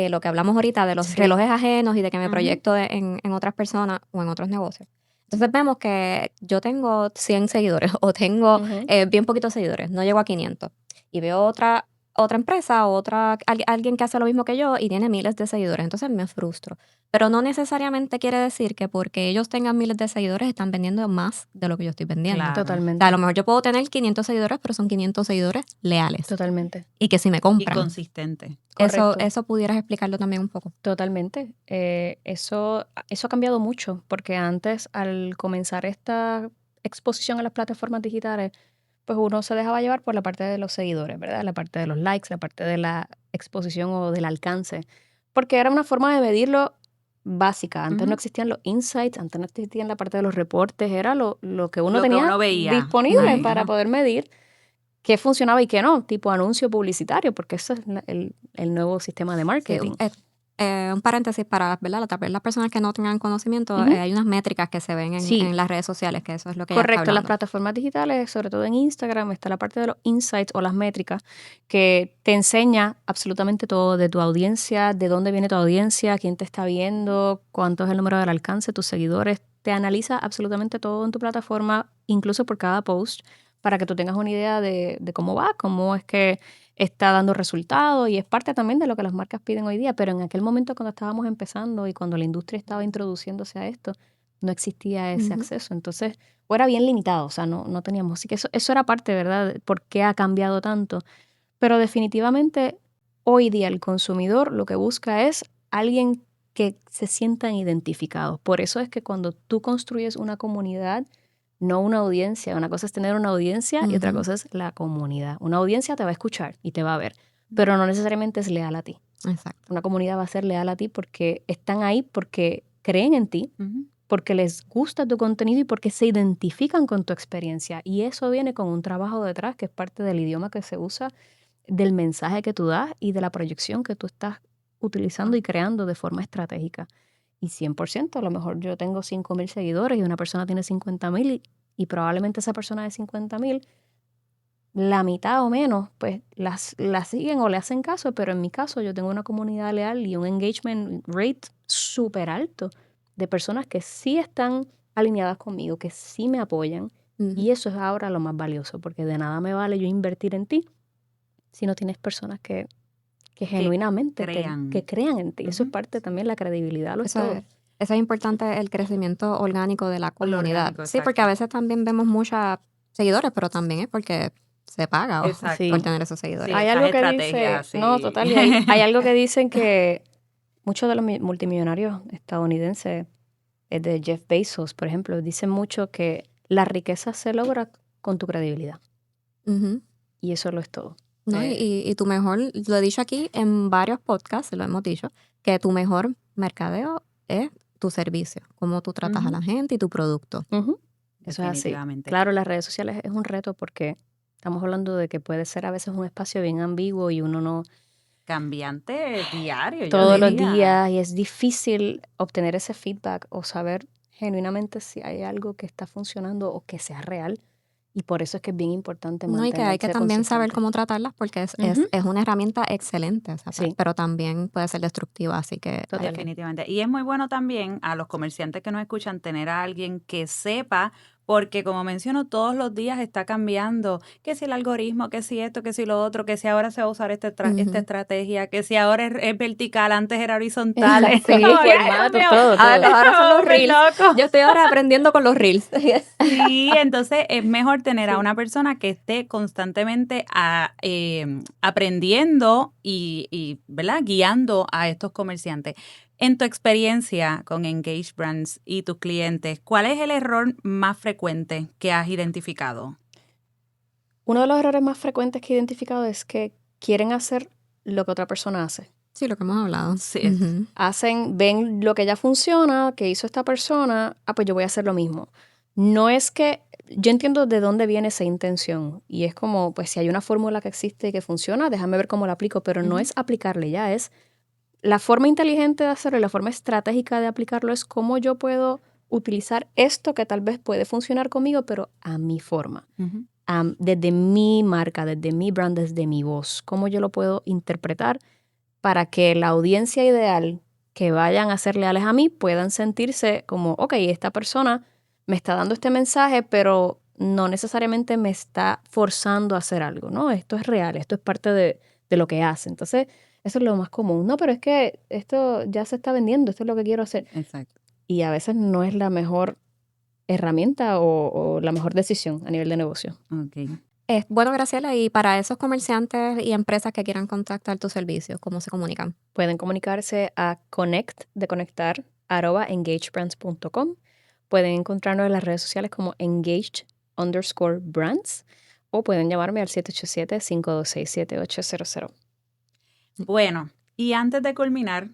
lo que hablamos ahorita de los
sí,
relojes ajenos y de que me
Ujú.
proyecto en otras personas o en otros negocios. Entonces vemos que yo tengo 100 seguidores o tengo
ujú,
bien poquitos seguidores, no llego a 500. Y veo otra empresa o alguien que hace lo mismo que yo y tiene miles de seguidores. Entonces me frustro. Pero no necesariamente quiere decir que porque ellos tengan miles de seguidores están vendiendo más de lo que yo estoy vendiendo.
Claro.
O sea, a
totalmente,
lo mejor yo puedo tener 500 seguidores, pero son 500 seguidores leales
totalmente.
y que si me
Y
compran.
consistente.
Eso,
Correcto.
eso pudieras explicarlo también un poco.
Totalmente. Eso ha cambiado mucho, porque antes, al comenzar esta exposición a las plataformas digitales, pues uno se dejaba llevar por la parte de los seguidores, ¿verdad? La parte de los likes, la parte de la exposición o del alcance, porque era una forma de medirlo básica. Antes no
Ujú.
existían los insights, antes no existían la parte de los reportes, era lo que uno
Lo que
tenía
uno veía
disponible
ahí.
para
Ajá.
poder medir qué funcionaba y qué no, tipo anuncio publicitario, porque ese es el nuevo sistema de
Sí,
marketing.
un paréntesis para, ¿verdad?, tal vez las personas que no tengan conocimiento,
Ujú.
hay unas métricas que se ven
Sí,
en las redes sociales, que eso es lo que ella está
correcto. En las
hablando.
plataformas digitales, sobre todo en Instagram, está la parte de los insights o las métricas que te enseña absolutamente todo de tu audiencia, de dónde viene tu audiencia, quién te está viendo, cuánto es el número del alcance, tus seguidores. Te analiza absolutamente todo en tu plataforma, incluso por cada post, para que tú tengas una idea de cómo va, cómo es que está dando resultados, y es parte también de lo que las marcas piden hoy día, pero en aquel momento cuando estábamos empezando y cuando la industria estaba introduciéndose a esto, no existía ese acceso, entonces, o era bien limitado, o sea, no teníamos, así que eso era parte, ¿verdad?, de por qué ha cambiado tanto, pero definitivamente hoy día el consumidor lo que busca es alguien que se sientan identificados. Por eso es que cuando tú construyes una comunidad, no una audiencia, una cosa es tener una audiencia y otra cosa es la comunidad. Una audiencia te va a escuchar y te va a ver, pero no necesariamente es leal a ti.
Exacto.
Una comunidad va a ser leal a ti porque están ahí, porque creen en ti, porque les gusta tu contenido y porque se identifican con tu experiencia. Y eso viene con un trabajo detrás que es parte del idioma que se usa, del mensaje que tú das y de la proyección que tú estás utilizando y creando de forma estratégica. Y 100%, a lo mejor yo tengo 5,000 seguidores y una persona tiene 50,000 y probablemente esa persona de 50,000, la mitad o menos, pues la siguen o le hacen caso, pero en mi caso yo tengo una comunidad leal y un engagement rate súper alto de personas que sí están alineadas conmigo, que sí me apoyan. Y eso es ahora lo más valioso, porque de nada me vale yo invertir en ti si no tienes personas que genuinamente que crean en ti. Eso es parte también de la credibilidad, lo es todo.
Eso es importante, el crecimiento orgánico de la comunidad.
Orgánico,
sí, porque a veces también vemos muchos seguidores, pero también es porque se paga por tener esos seguidores.
Sí,
hay algo que dice, no, total, hay algo que dicen que muchos de los multimillonarios estadounidenses, de Jeff Bezos, por ejemplo, dicen mucho que la riqueza se logra con tu credibilidad. Y eso lo es todo.
No, y tu mejor, lo he dicho aquí en varios podcasts, lo hemos dicho, que tu mejor mercadeo es tu servicio, cómo tú tratas a la gente y tu producto.
Eso es así. Claro, las redes sociales es un reto porque estamos hablando de que puede ser a veces un espacio bien ambiguo y uno no...
Cambiante diario.
Todos los días, y es difícil obtener ese feedback o saber genuinamente si hay algo que está funcionando o que sea real. Y por eso es que es bien importante
mantenerse. No, y que hay que también saber cómo tratarlas porque es una herramienta excelente, o sea, pero también puede ser destructiva, así que...
Definitivamente. Y es muy bueno también a los comerciantes que nos escuchan tener a alguien que sepa, porque como menciono, todos los días está cambiando, que si el algoritmo, que si esto, que si lo otro, que si ahora se va a usar esta estrategia, que si ahora es vertical, antes era horizontal.
Sí, formato, todo.
Ahora son los reels. Yo estoy ahora aprendiendo con los reels.
Sí, entonces es mejor tener a una persona que esté constantemente aprendiendo y ¿verdad?, guiando a estos comerciantes. En tu experiencia con Engage Brands y tus clientes, ¿cuál es el error más frecuente que has identificado?
Uno de los errores más frecuentes que he identificado es que quieren hacer lo que otra persona hace.
Sí, lo que hemos hablado.
Sí.
Ven lo que ya funciona, que hizo esta persona, pues yo voy a hacer lo mismo. No es que, yo entiendo de dónde viene esa intención y es como, pues si hay una fórmula que existe y que funciona, déjame ver cómo la aplico, pero no es aplicarle ya, es la forma inteligente de hacerlo y la forma estratégica de aplicarlo es cómo yo puedo utilizar esto que tal vez puede funcionar conmigo, pero a mi forma, desde mi marca, desde mi brand, desde mi voz, cómo yo lo puedo interpretar para que la audiencia ideal que vayan a ser leales a mí puedan sentirse como, ok, esta persona me está dando este mensaje, pero no necesariamente me está forzando a hacer algo, ¿no? Esto es real, esto es parte de lo que hace. Entonces, eso es lo más común. No, pero es que esto ya se está vendiendo, esto es lo que quiero hacer.
Exacto.
Y a veces no es la mejor herramienta o la mejor decisión a nivel de negocio.
Okay.
Bueno, Graciela, y para esos comerciantes y empresas que quieran contactar tus servicios, ¿cómo se comunican?
Pueden comunicarse a conectar@engagebrands.com. Pueden encontrarnos en las redes sociales como engaged_brands o pueden llamarme al 787-526-7800.
Bueno, y antes de culminar,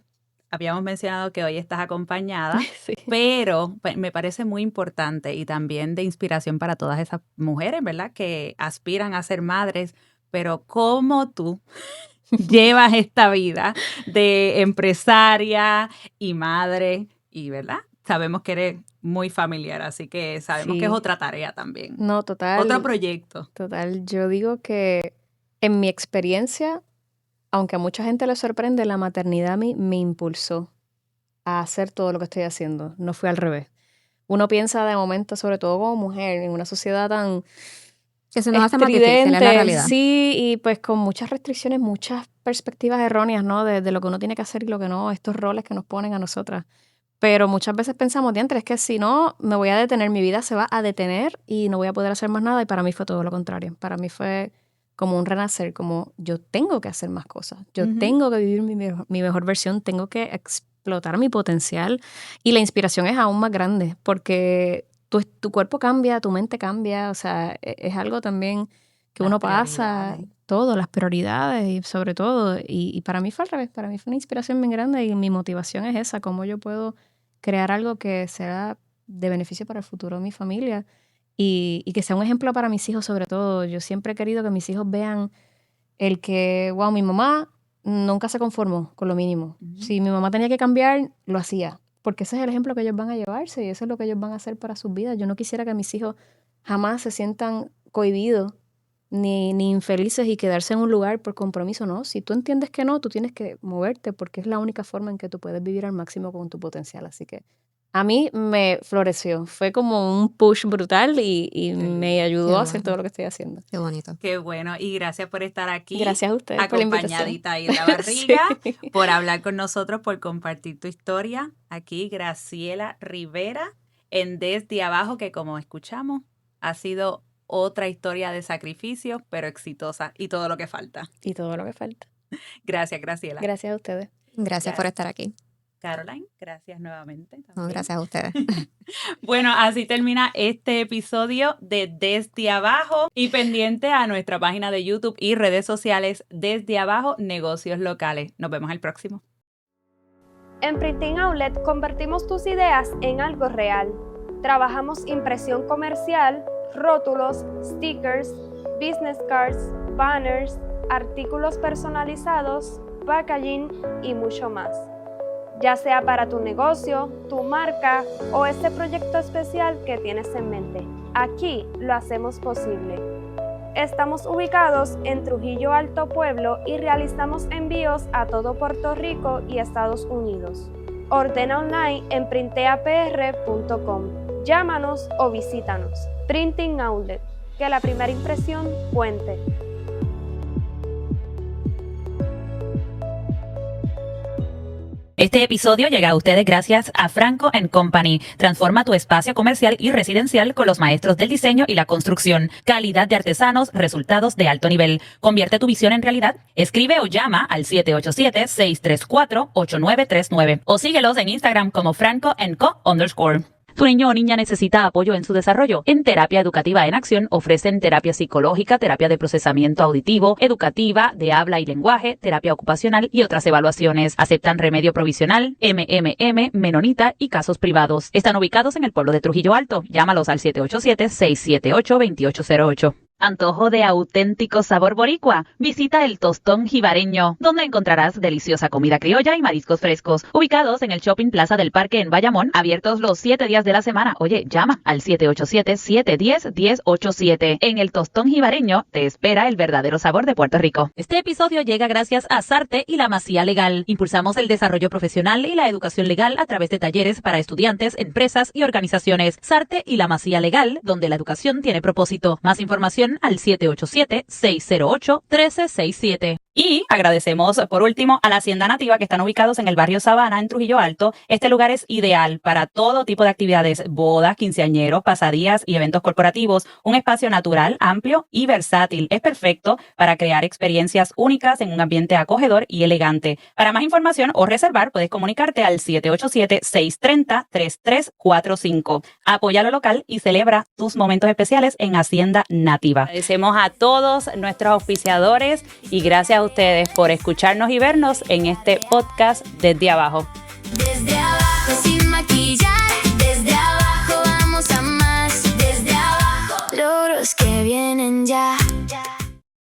habíamos mencionado que hoy estás acompañada,
Sí.
pero me parece muy importante y también de inspiración para todas esas mujeres, ¿verdad?, que aspiran a ser madres, pero ¿cómo tú llevas esta vida de empresaria y madre? Y, ¿verdad?, sabemos que eres muy familiar, así que sabemos que es otra tarea también.
No, total.
Otro proyecto.
Total. Yo digo que en mi experiencia, aunque a mucha gente le sorprende, la maternidad a mí me impulsó a hacer todo lo que estoy haciendo. No fue al revés. Uno piensa de momento, sobre todo como mujer, en una sociedad tan
Que se nos hace más difícil, es la realidad.
Sí, y pues con muchas restricciones, muchas perspectivas erróneas, ¿no? De lo que uno tiene que hacer y lo que no, estos roles que nos ponen a nosotras. Pero muchas veces pensamos, diantre, es que si no, me voy a detener, mi vida se va a detener y no voy a poder hacer más nada. Y para mí fue todo lo contrario. Para mí fue como un renacer, como yo tengo que hacer más cosas. Yo tengo que vivir mi mejor versión, tengo que explotar mi potencial. Y la inspiración es aún más grande porque tu cuerpo cambia, tu mente cambia. O sea, es algo también que uno pasa, todo, las prioridades y sobre todo. Y para mí fue al revés, para mí fue una inspiración bien grande y mi motivación es esa, cómo yo puedo crear algo que sea de beneficio para el futuro de mi familia y que sea un ejemplo para mis hijos sobre todo. Yo siempre he querido que mis hijos vean el que, wow, mi mamá nunca se conformó con lo mínimo. Si mi mamá tenía que cambiar, lo hacía, porque ese es el ejemplo que ellos van a llevarse y eso es lo que ellos van a hacer para sus vidas. Yo no quisiera que mis hijos jamás se sientan cohibidos ni infelices y quedarse en un lugar por compromiso, ¿no? Si tú entiendes que no, tú tienes que moverte porque es la única forma en que tú puedes vivir al máximo con tu potencial. Así que a mí me floreció. Fue como un push brutal y me ayudó a hacer todo lo que estoy haciendo.
Qué bonito.
Qué bueno. Y gracias por estar aquí.
Gracias a ustedes por la invitación.
Acompañadita ahí en la barriga, por hablar con nosotros, por compartir tu historia. Aquí Graciela Rivera en Desde Abajo, que como escuchamos, ha sido otra historia de sacrificio, pero exitosa y todo lo que falta.
Y todo lo que falta.
Gracias, Graciela.
Gracias a ustedes.
Gracias por estar aquí.
Caroline, gracias nuevamente.
No, gracias a ustedes.
Bueno, así termina este episodio de Desde Abajo y pendiente a nuestra página de YouTube y redes sociales Desde Abajo Negocios Locales. Nos vemos el próximo.
En Printing Outlet convertimos tus ideas en algo real. Trabajamos impresión comercial, rótulos, stickers, business cards, banners, artículos personalizados, packaging y mucho más. Ya sea para tu negocio, tu marca o ese proyecto especial que tienes en mente, aquí lo hacemos posible. Estamos ubicados en Trujillo Alto Pueblo y realizamos envíos a todo Puerto Rico y Estados Unidos. Ordena online en printeapr.com. Llámanos o visítanos. Printing Outlet, que la primera impresión cuente.
Este episodio llega a ustedes gracias a Franco & Company. Transforma tu espacio comercial y residencial con los maestros del diseño y la construcción. Calidad de artesanos, resultados de alto nivel. Convierte tu visión en realidad. Escribe o llama al 787-634-8939 o síguelos en Instagram como Franco & Co. _ ¿Tu niño o niña necesita apoyo en su desarrollo? En Terapia Educativa en Acción ofrecen terapia psicológica, terapia de procesamiento auditivo, educativa, de habla y lenguaje, terapia ocupacional y otras evaluaciones. Aceptan remedio provisional, MMM, menonita y casos privados. Están ubicados en el pueblo de Trujillo Alto. Llámalos al 787-678-2808. ¿Antojo de auténtico sabor boricua? Visita el Tostón Jibareño, donde encontrarás deliciosa comida criolla y mariscos frescos. Ubicados en el Shopping Plaza del Parque en Bayamón, abiertos los 7 días de la semana. Oye, llama al 787-710-1087. En el Tostón Jibareño te espera el verdadero sabor de Puerto Rico. Este episodio llega gracias a Sarte y la Masía Legal. Impulsamos el desarrollo profesional y la educación legal a través de talleres para estudiantes, empresas y organizaciones. Sarte y la Masía Legal, donde la educación tiene propósito. Más información al 787-608-1367. Y agradecemos por último a la Hacienda Nativa, que están ubicados en el barrio Sabana en Trujillo Alto. Este lugar es ideal para todo tipo de actividades, bodas, quinceañeros, pasadías y eventos corporativos. Un espacio natural, amplio y versátil. Es perfecto para crear experiencias únicas en un ambiente acogedor y elegante. Para más información o reservar, puedes comunicarte al 787-630-3345. Apoya lo local y celebra tus momentos especiales en Hacienda Nativa. Agradecemos a todos nuestros auspiciadores y gracias a ustedes por escucharnos y vernos en este podcast Desde Abajo.
Desde